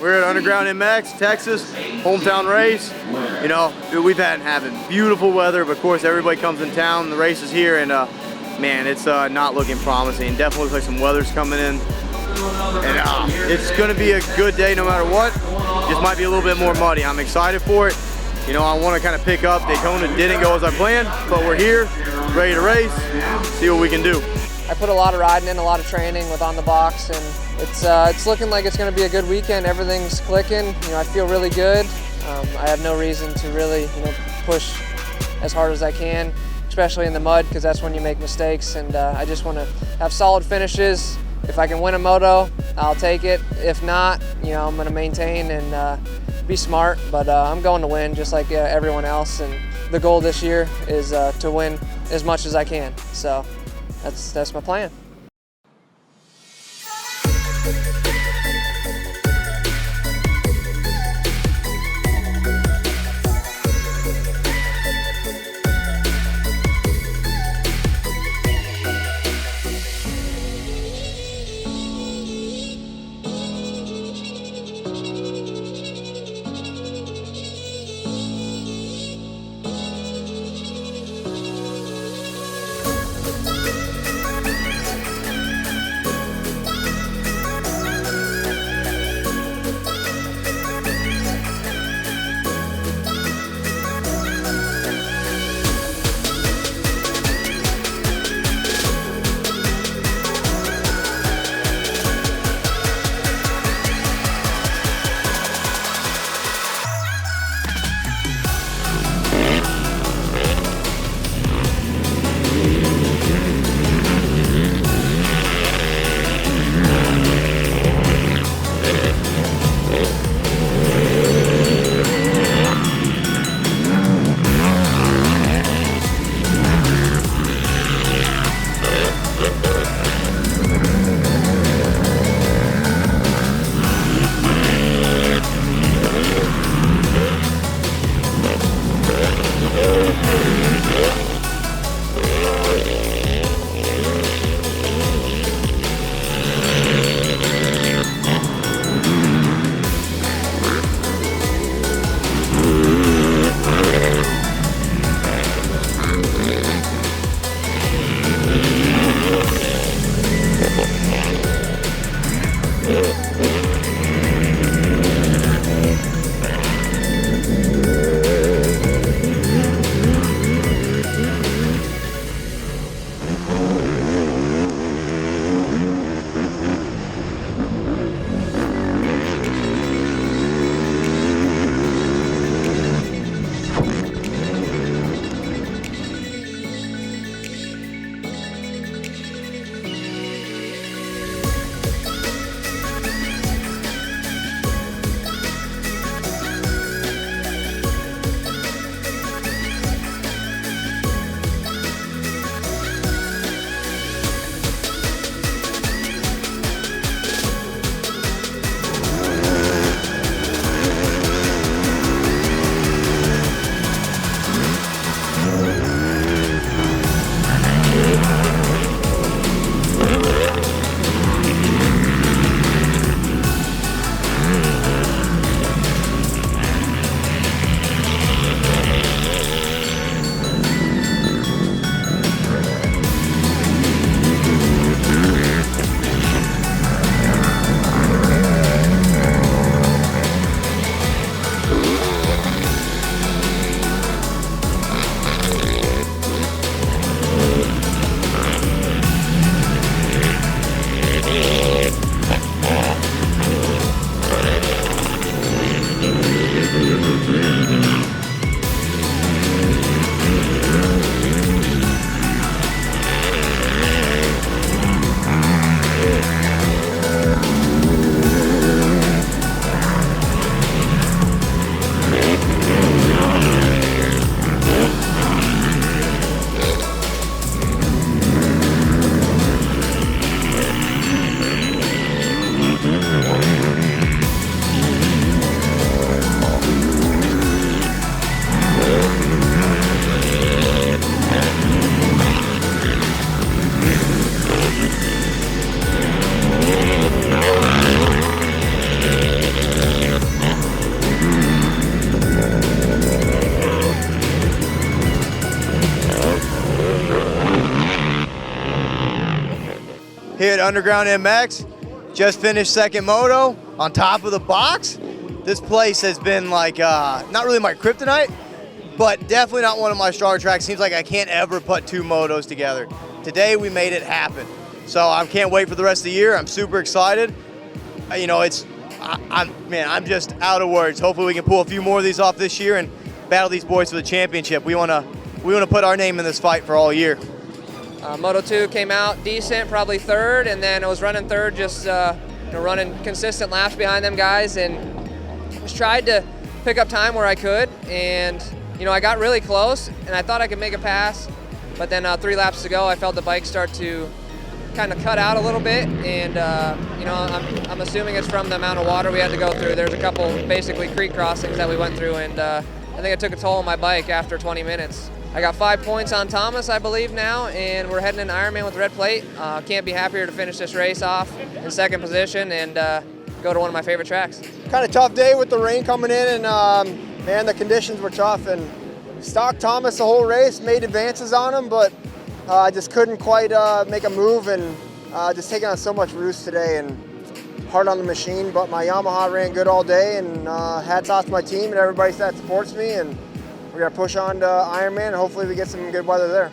We're at Underground MX, Texas, hometown race. You know, we've been having beautiful weather, but of course everybody comes in town. The race is here, and man, it's not looking promising. Definitely looks like some weather's coming in, and it's going to be a good day no matter what. Just might be a little bit more muddy. I'm excited for it. You know, I want to kind of pick up. Daytona didn't go as I planned, but we're here, ready to race, see what we can do. I put a lot of riding in, a lot of training with On the Box, and it's looking like it's going to be a good weekend. Everything's clicking. You know, I feel really good. I have no reason to really, push as hard as I can, especially in the mud, because that's when you make mistakes. And I just want to have solid finishes. If I can win a moto, I'll take it. If not, I'm going to maintain and be smart. But I'm going to win, just like everyone else. And the goal this year is to win as much as I can. So that's my plan. here at Underground MX. Just finished second moto on top of the box. This place has been like, not really my kryptonite, but definitely not one of my stronger tracks. Seems like I can't ever put two motos together. Today we made it happen. So I can't wait for the rest of the year. I'm super excited. You know, I'm just out of words. Hopefully we can pull a few more of these off this year and battle these boys for the championship. We want to put our name in this fight for all year. Moto 2 came out decent, probably third, and then I was running third, just running consistent laps behind them guys, and just tried to pick up time where I could, and I got really close, and I thought I could make a pass, but then 3 laps to go, I felt the bike start to kind of cut out a little bit, and I'm assuming it's from the amount of water we had to go through. There's a couple basically creek crossings that we went through, and I think it took a toll on my bike after 20 minutes. I got 5 points on Thomas, I believe now, and we're heading into Ironman with red plate. Can't be happier to finish this race off in second position and go to one of my favorite tracks. Kind of tough day with the rain coming in, and man, the conditions were tough. And stalked Thomas the whole race, made advances on him, but I just couldn't quite make a move, and just taking on so much roost today and hard on the machine. But my Yamaha ran good all day, and hats off to my team and everybody that supports me. And we're gonna push on to Ironman, and hopefully we get some good weather there.